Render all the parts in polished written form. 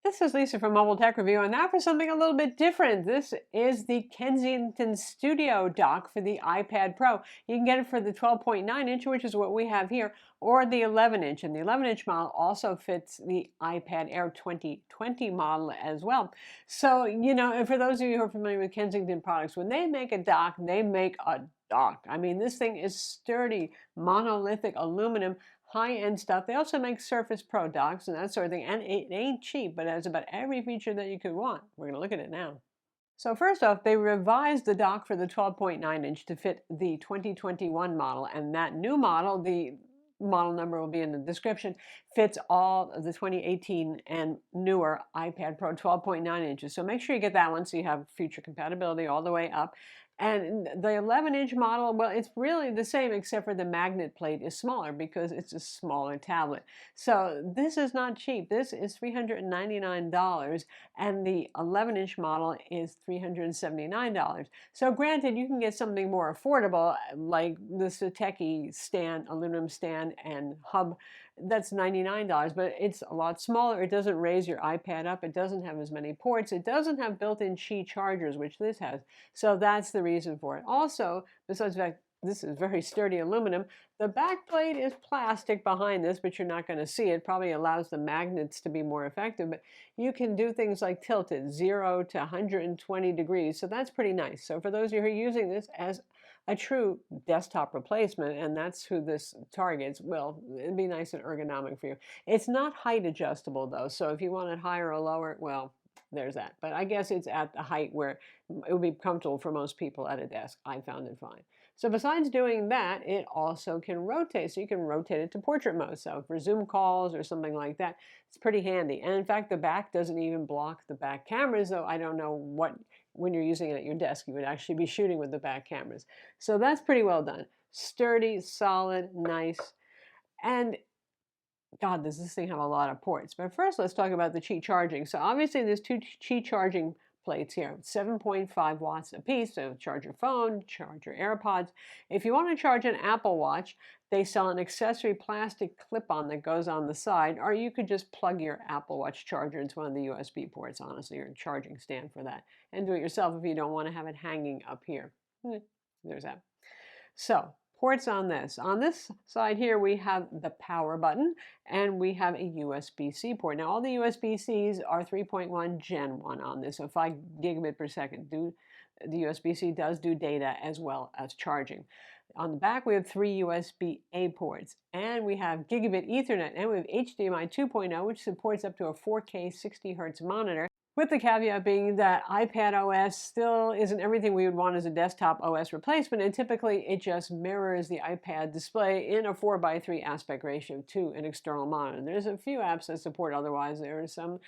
This is Lisa from Mobile Tech Review, and now for something a little bit different. This is the Kensington Studio dock for the iPad Pro. You can get it for the 12.9-inch, which is what we have here, or the 11-inch. And the 11-inch model also fits the iPad Air 2020 model as well. So, and for those of you who are familiar with Kensington products, when they make a dock, they make a dock. I mean, this thing is sturdy, monolithic aluminum, high-end stuff. They also make Surface Pro docks and that sort of thing, and it ain't cheap, but it has about every feature that you could want. We're going to look at it now. So first off, they revised the dock for the 12.9-inch to fit the 2021 model, and that new model, the model number will be in the description, fits all of the 2018 and newer iPad Pro 12.9 inches. So make sure you get that one so you have future compatibility all the way up. And the 11-inch model, well, it's really the same except for the magnet plate is smaller because it's a smaller tablet. So this is not cheap. This is $399, and the 11-inch model is $379. So granted, you can get something more affordable like the Satechi stand, aluminum stand and hub. That's $99, but it's a lot smaller. It doesn't raise your iPad up. It doesn't have as many ports. It doesn't have built-in Qi chargers, which this has. So that's the reason for it. Also, besides the fact this is very sturdy aluminum, the back plate is plastic behind this, but you're not going to see it. Probably allows the magnets to be more effective, but you can do things like tilt it 0 to 120 degrees. So that's pretty nice. So for those of you who are using this as a true desktop replacement, and that's who this targets, well, it'd be nice and ergonomic for you. It's not height adjustable though, so if you want it higher or lower, well, there's that. But I guess it's at the height where it would be comfortable for most people at a desk. I found it fine. So besides doing that, it also can rotate. So you can rotate it to portrait mode. So for Zoom calls or something like that, it's pretty handy. And in fact, the back doesn't even block the back cameras, though I don't know what, when you're using it at your desk, you would actually be shooting with the back cameras. So that's pretty well done. Sturdy, solid, nice. And God, does this thing have a lot of ports. But first, let's talk about the Qi charging. So obviously, there's two Qi charging plates here, 7.5 watts apiece. So charge your phone, charge your AirPods. If you want to charge an Apple Watch, they sell an accessory plastic clip-on that goes on the side, or you could just plug your Apple Watch charger into one of the USB ports, honestly, or a charging stand for that. And do it yourself if you don't want to have it hanging up here. There's that. So, ports on this. On this side here, we have the power button, and we have a USB-C port. Now, all the USB-Cs are 3.1 Gen 1 on this, so 5 gigabit per second. The USB-C does do data as well as charging. On the back, we have 3 USB-A ports, and we have gigabit Ethernet, and we have HDMI 2.0, which supports up to a 4K 60 Hertz monitor, with the caveat being that iPad OS still isn't everything we would want as a desktop OS replacement, and typically it just mirrors the iPad display in a 4:3 aspect ratio to an external monitor. There's a few apps that support otherwise. There are some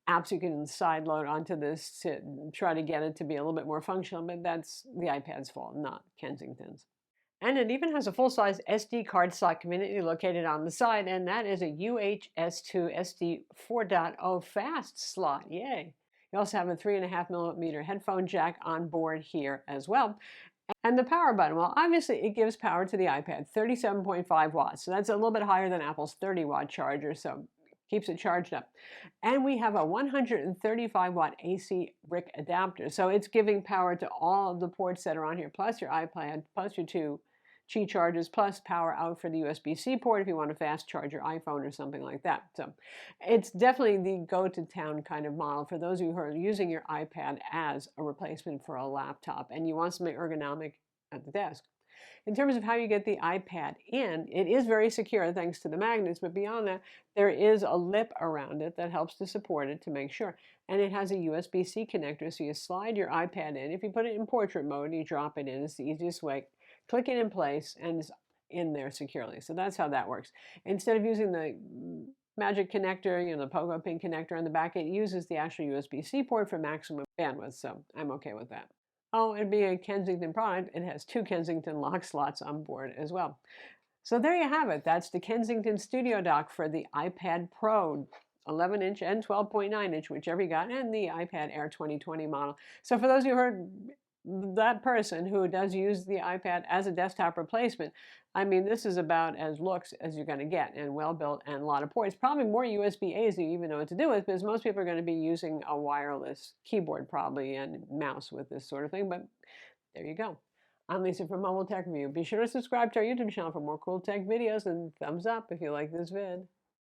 apps you can sideload onto this to try to get it to be a little bit more functional, but that's the iPad's fault, not Kensington's. And it even has a full-size SD card slot conveniently located on the side, and that is a UHS-2 SD 4.0 fast slot. Yay! You also have a 3.5mm headphone jack on board here as well. And the power button, well, obviously it gives power to the iPad, 37.5 watts. So that's a little bit higher than Apple's 30-watt charger, so keeps it charged up. And we have a 135-watt AC brick adapter. So it's giving power to all of the ports that are on here, plus your iPad, plus your 2 Qi chargers, plus power out for the USB-C port if you want to fast charge your iPhone or something like that. So it's definitely the go-to-town kind of model for those of you who are using your iPad as a replacement for a laptop and you want something ergonomic at the desk. In terms of how you get the iPad in, it is very secure thanks to the magnets, but beyond that, there is a lip around it that helps to support it to make sure. And it has a USB-C connector, so you slide your iPad in. If you put it in portrait mode, you drop it in. It's the easiest way. Click it in place, and it's in there securely. So that's how that works. Instead of using the Magic connector, the Pogo pin connector on the back, it uses the actual USB-C port for maximum bandwidth, so I'm okay with that. Oh, it'd be a Kensington product. It has 2 Kensington lock slots on board as well. So there you have it. That's the Kensington Studio Dock for the iPad Pro, 11-inch and 12.9-inch, whichever you got, and the iPad Air 2020 model. So for those of you who are that person who does use the iPad as a desktop replacement, I mean, this is about as looks as you're going to get, and well built and a lot of ports. Probably more USB-As than you even know what to do with, because most people are going to be using a wireless keyboard probably and mouse with this sort of thing. But there you go. I'm Lisa from Mobile Tech Review. Be sure to subscribe to our YouTube channel for more cool tech videos, and thumbs up if you like this vid.